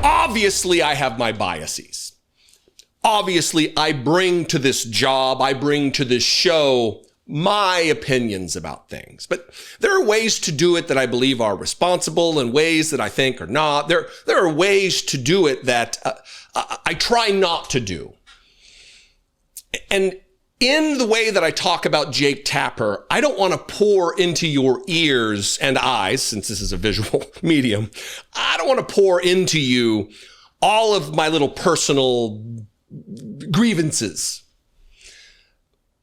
Obviously, I have my biases. Obviously, I bring to this job, I bring to this show my opinions about things. But there are ways to do it that I believe are responsible and ways that I think are not. There are ways to do it that I try not to do. And in the way that I talk about Jake Tapper, I don't want to pour into your ears and eyes, since this is a visual medium, I don't want to pour into you all of my little personal grievances.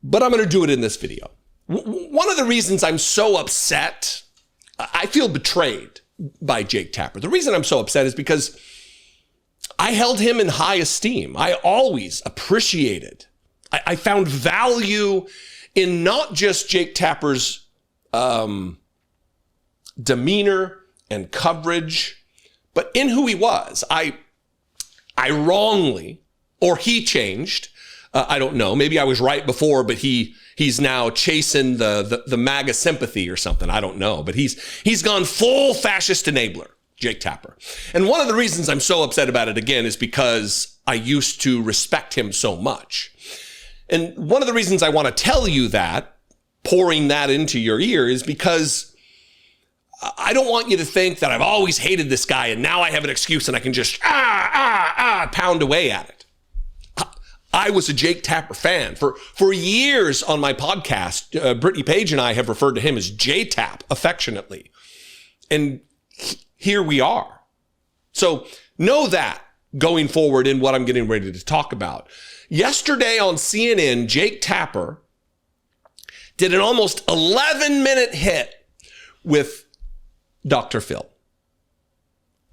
But I'm going to do it in this video. One of the reasons I'm so upset, I feel betrayed by Jake Tapper. The reason I'm so upset is because I held him in high esteem. I always appreciated, I found value in not just Jake Tapper's demeanor and coverage, but in who he was. I wrongly, or he changed, I don't know, maybe I was right before, but he's now chasing the MAGA sympathy or something. I don't know, but he's gone full fascist enabler, Jake Tapper. And one of the reasons I'm so upset about it again is because I used to respect him so much. And one of the reasons I want to tell you that, pouring that into your ear, is because I don't want you to think that I've always hated this guy and now I have an excuse and I can just pound away at it. I was a Jake Tapper fan for years on my podcast. Brittany Page and I have referred to him as J-Tap affectionately. And here we are. So know that going forward in what I'm getting ready to talk about. Yesterday on CNN, Jake Tapper did an almost 11-minute hit with Dr. Phil,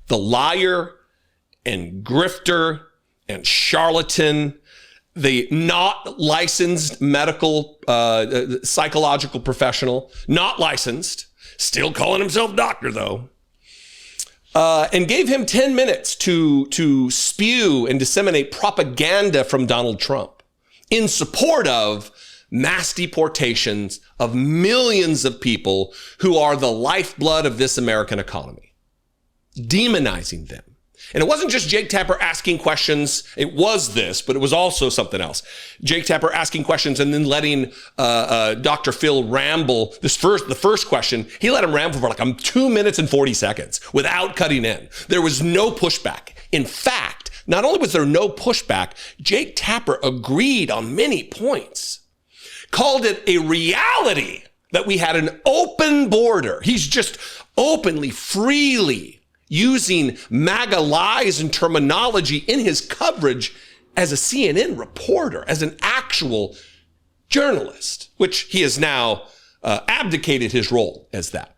the liar and grifter and charlatan, the not licensed medical, psychological professional, not licensed, still calling himself doctor though, and gave him 10 minutes to spew and disseminate propaganda from Donald Trump in support of mass deportations of millions of people who are the lifeblood of this American economy, demonizing them. And it wasn't just Jake Tapper asking questions. It was this, but it was also something else. Jake Tapper asking questions and then letting Dr. Phil ramble. The first question, he let him ramble for like 2 minutes and 40 seconds without cutting in. There was no pushback. In fact, not only was there no pushback, Jake Tapper agreed on many points, called it a reality that we had an open border. He's just openly, freely using MAGA lies and terminology in his coverage as a CNN reporter, as an actual journalist, which he has now abdicated his role as that.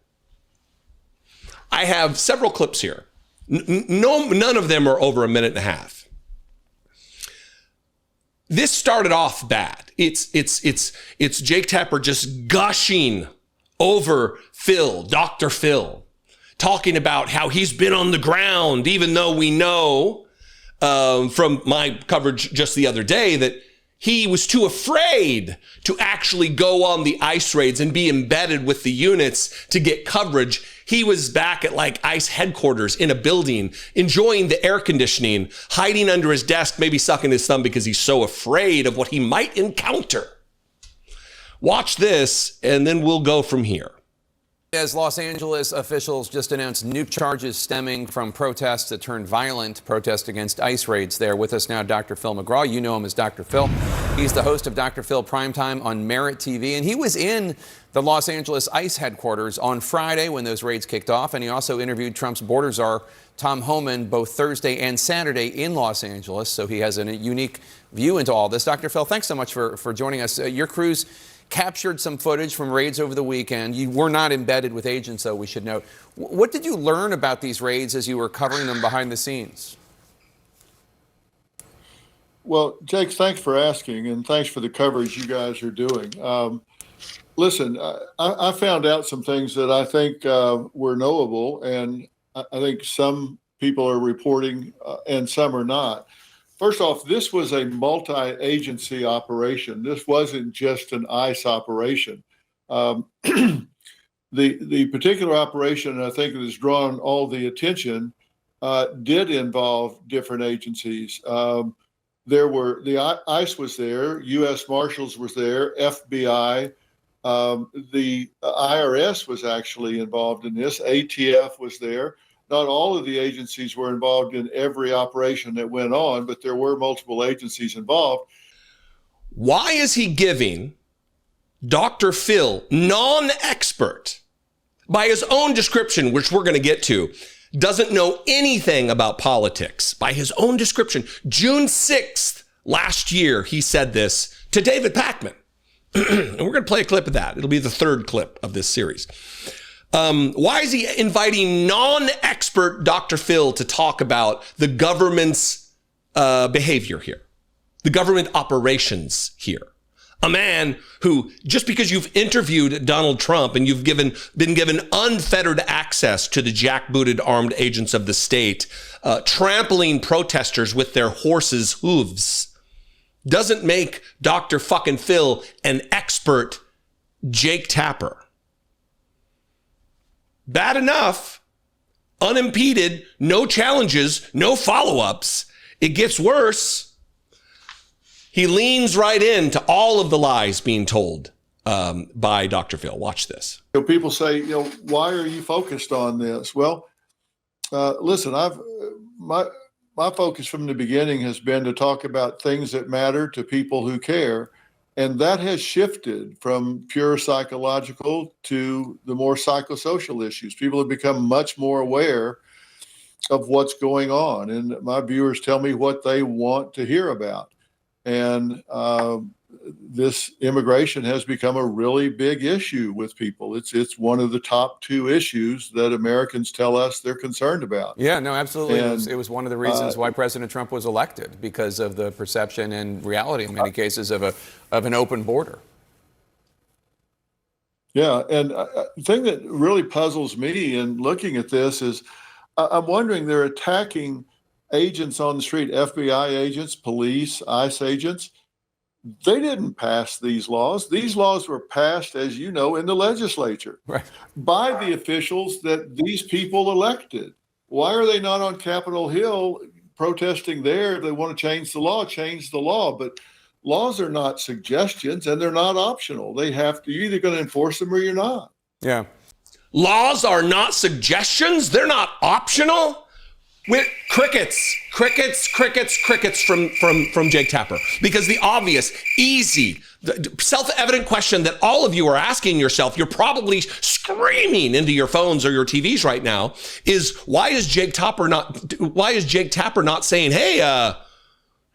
I have several clips here. None of them are over a minute and a half. This started off bad. It's Jake Tapper just gushing over Phil, Dr. Phil, talking about how he's been on the ground, even though we know from my coverage just the other day that he was too afraid to actually go on the ICE raids and be embedded with the units to get coverage. He was back at like ICE headquarters in a building, enjoying the air conditioning, hiding under his desk, maybe sucking his thumb because he's so afraid of what he might encounter. Watch this, and then we'll go from here. As Los Angeles officials just announced new charges stemming from protests that turned violent, protests against ICE raids there. With us now, Dr. Phil McGraw. You know him as Dr. Phil. He's the host of Dr. Phil Primetime on Merit TV, and he was in the Los Angeles ICE headquarters on Friday when those raids kicked off, and he also interviewed Trump's border czar, Tom Homan, both Thursday and Saturday in Los Angeles, so he has a unique view into all this. Dr. Phil, thanks so much for joining us. Your crews captured some footage from raids over the weekend. You were not embedded with agents, though, we should note. What did you learn about these raids as you were covering them behind the scenes? Well, Jake, thanks for asking, and thanks for the coverage you guys are doing. Listen, I found out some things that I think were knowable, and I think some people are reporting and some are not. First off, this was a multi-agency operation. This wasn't just an ICE operation. The particular operation, I think, that has drawn all the attention did involve different agencies. The ICE was there, U.S. Marshals was there, FBI. The IRS was actually involved in this. ATF was there. Not all of the agencies were involved in every operation that went on, but there were multiple agencies involved. Why is he giving Dr. Phil, non-expert, by his own description, which we're going to get to, doesn't know anything about politics, by his own description? June 6th last year, he said this to David Pakman. And we're going to play a clip of that. It'll be the third clip of this series. Why is he inviting non-expert Dr. Phil to talk about the government's behavior here, the government operations here? A man who, just because you've interviewed Donald Trump and you've been given unfettered access to the jackbooted armed agents of the state, trampling protesters with their horses' hooves, doesn't make Dr. fucking Phil an expert Jake Tapper. Bad enough, unimpeded, no challenges, no follow-ups. It gets worse. He leans right into all of the lies being told by Dr. Phil. Watch this. People say, why are you focused on this? Well, listen, my focus from the beginning has been to talk about things that matter to people who care. And that has shifted from pure psychological to the more psychosocial issues. People have become much more aware of what's going on. And my viewers tell me what they want to hear about. And this immigration has become a really big issue with people. It's one of the top two issues that Americans tell us they're concerned about. Yeah, no, absolutely. And it was one of the reasons why President Trump was elected, because of the perception and reality in many cases of an open border. Yeah, and the thing that really puzzles me in looking at this is I'm wondering, they're attacking agents on the street, FBI agents, police, ICE agents. They didn't pass these laws. These laws were passed, as you know, in the legislature by the officials that these people elected. Why are they not on Capitol Hill protesting there? If they want to change the law, change the law. But laws are not suggestions, and they're not optional. They have to, you're either going to enforce them or you're not. Yeah. Laws are not suggestions. They're not optional. With crickets from Jake Tapper, because the obvious, easy, self-evident question that all of you are asking yourself, you're probably screaming into your phones or your TVs right now, is why is Jake Tapper not saying, hey,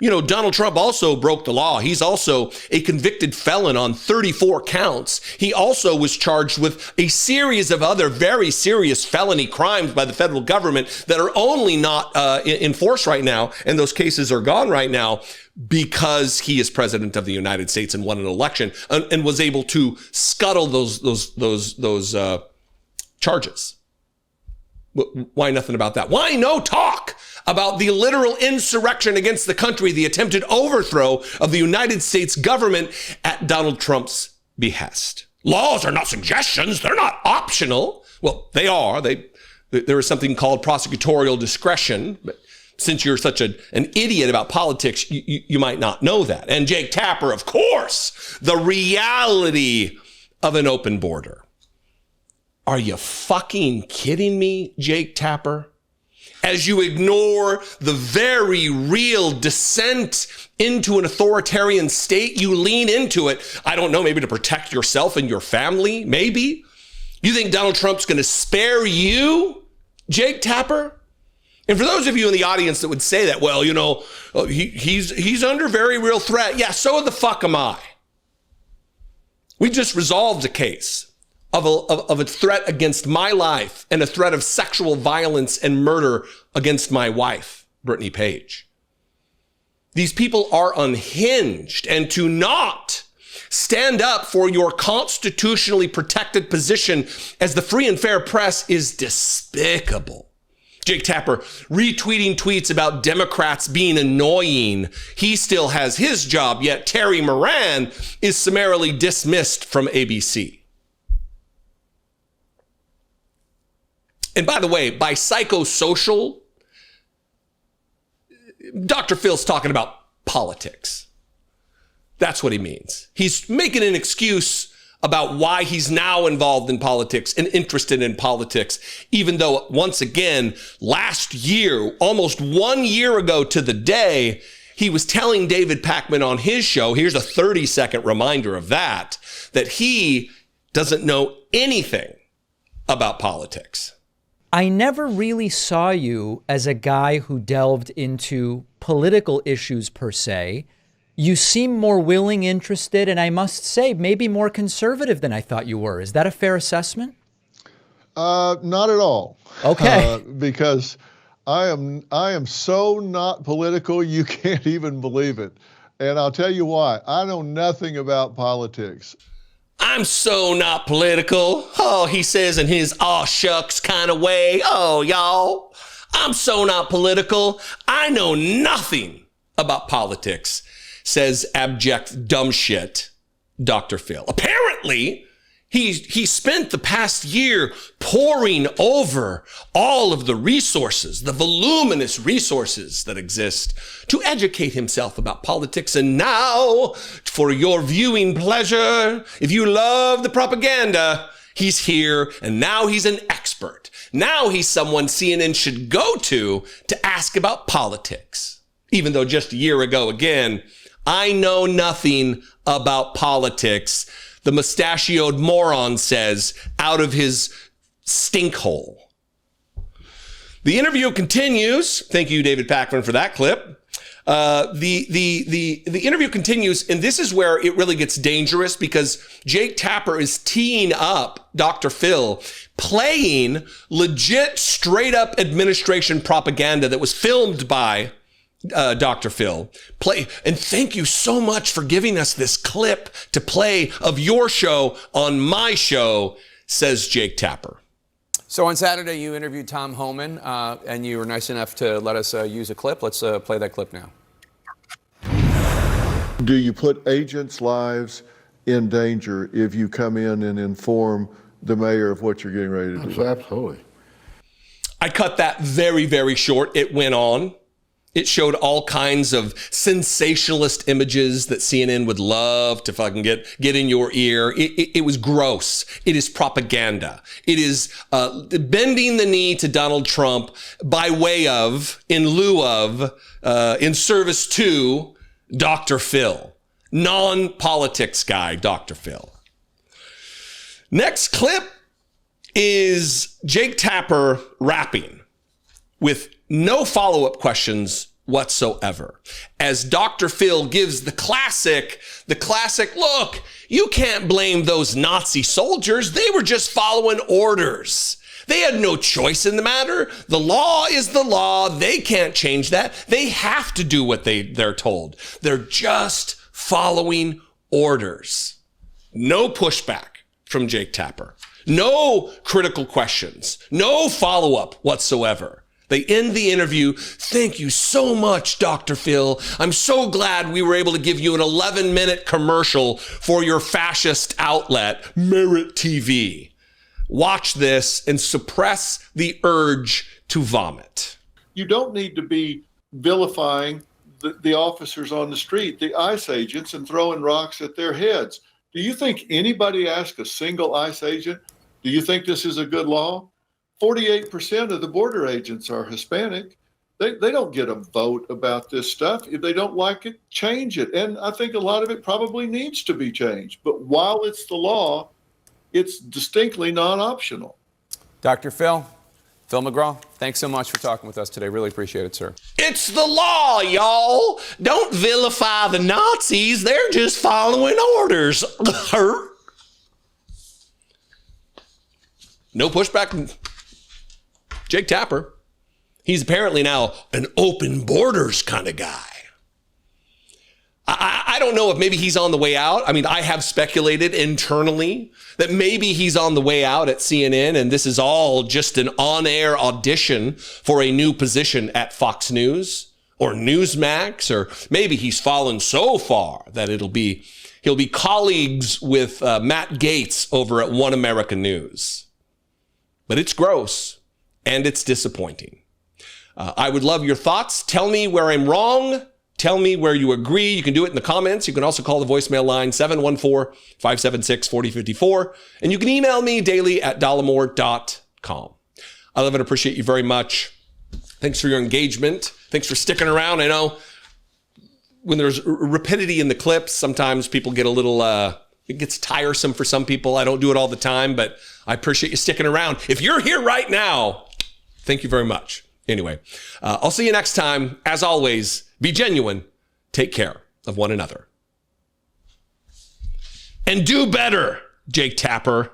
Donald Trump also broke the law. He's also a convicted felon on 34 counts. He also was charged with a series of other very serious felony crimes by the federal government that are only not in force right now. And those cases are gone right now because he is president of the United States and won an election and was able to scuttle those charges. Why nothing about that? Why no talk about the literal insurrection against the country, the attempted overthrow of the United States government at Donald Trump's behest? Laws are not suggestions. They're not optional. Well, they are. There is something called prosecutorial discretion, but since you're such an idiot about politics, you might not know that. And Jake Tapper, of course, the reality of an open border. Are you fucking kidding me, Jake Tapper? As you ignore the very real descent into an authoritarian state, you lean into it. I don't know, maybe to protect yourself and your family, maybe. You think Donald Trump's going to spare you, Jake Tapper? And for those of you in the audience that would say that, well, he's under very real threat. Yeah, so the fuck am I. We just resolved a case of a threat against my life and a threat of sexual violence and murder against my wife, Brittany Page. These people are unhinged, and to not stand up for your constitutionally protected position as the free and fair press is despicable. Jake Tapper retweeting tweets about Democrats being annoying. He still has his job, yet Terry Moran is summarily dismissed from ABC. And by the way, by psychosocial, Dr. Phil's talking about politics. That's what he means. He's making an excuse about why he's now involved in politics and interested in politics, even though, once again, last year, almost 1 year ago to the day, he was telling David Pakman on his show, here's a 30-second reminder of that he doesn't know anything about politics. I never really saw you as a guy who delved into political issues per se. You seem more willing, interested, and I must say, maybe more conservative than I thought you were. Is that a fair assessment? Not at all. Okay. Because I am so not political, you can't even believe it. And I'll tell you why. I know nothing about politics. I'm so not political. Oh, he says in his aw shucks kind of way. Oh, y'all, I'm so not political. I know nothing about politics, says abject dumb shit Dr. Phil. Apparently, he spent the past year poring over all of the resources, the voluminous resources that exist to educate himself about politics. And now, for your viewing pleasure, if you love the propaganda, he's here, and now he's an expert. Now he's someone CNN should go to ask about politics. Even though just a year ago, again, I know nothing about politics, the mustachioed moron says out of his stink hole. The interview continues. Thank you, David Pakman, for that clip. The interview continues, and this is where it really gets dangerous because Jake Tapper is teeing up Dr. Phil, playing legit, straight up administration propaganda that was filmed by Dr. Phil. And thank you so much for giving us this clip to play of your show on my show, says Jake Tapper. So on Saturday, you interviewed Tom Homan, and you were nice enough to let us use a clip. Let's play that clip now. Do you put agents' lives in danger if you come in and inform the mayor of what you're getting ready to do? Absolutely. I cut that very, very short. It went on. It showed all kinds of sensationalist images that CNN would love to fucking get in your ear. It was gross. It is propaganda. It is bending the knee to Donald Trump by way of, in lieu of, in service to Dr. Phil. Non-politics guy, Dr. Phil. Next clip is Jake Tapper rapping with no follow-up questions whatsoever, as Dr. Phil gives the classic, look, you can't blame those Nazi soldiers. They were just following orders. They had no choice in the matter. The law is the law. They can't change that. They have to do what they're told. They're just following orders. No pushback from Jake Tapper. No critical questions. No follow-up whatsoever. They end the interview. Thank you so much, Dr. Phil. I'm so glad we were able to give you an 11-minute commercial for your fascist outlet, Merit TV. Watch this and suppress the urge to vomit. You don't need to be vilifying the officers on the street, the ICE agents, and throwing rocks at their heads. Do you think anybody asked a single ICE agent, do you think this is a good law? 48% of the border agents are Hispanic. They don't get a vote about this stuff. If they don't like it, change it. And I think a lot of it probably needs to be changed. But while it's the law, it's distinctly non-optional. Dr. Phil McGraw, thanks so much for talking with us today. Really appreciate it, sir. It's the law, y'all. Don't vilify the Nazis. They're just following orders. No pushback. Jake Tapper, he's apparently now an open borders kind of guy. I don't know if maybe he's on the way out. I mean, I have speculated internally that maybe he's on the way out at CNN and this is all just an on-air audition for a new position at Fox News or Newsmax, or maybe he's fallen so far that he'll be colleagues with Matt Gaetz over at One America News. But it's gross. And it's disappointing. I would love your thoughts. Tell me where I'm wrong. Tell me where you agree. You can do it in the comments. You can also call the voicemail line 714-576-4054. And you can email me daily at dollemore.com. I love and appreciate you very much. Thanks for your engagement. Thanks for sticking around. I know when there's rapidity in the clips, sometimes people get a little, it gets tiresome for some people. I don't do it all the time, but I appreciate you sticking around. If you're here right now, thank you very much. Anyway, I'll see you next time. As always, be genuine. Take care of one another. And do better, Jake Tapper.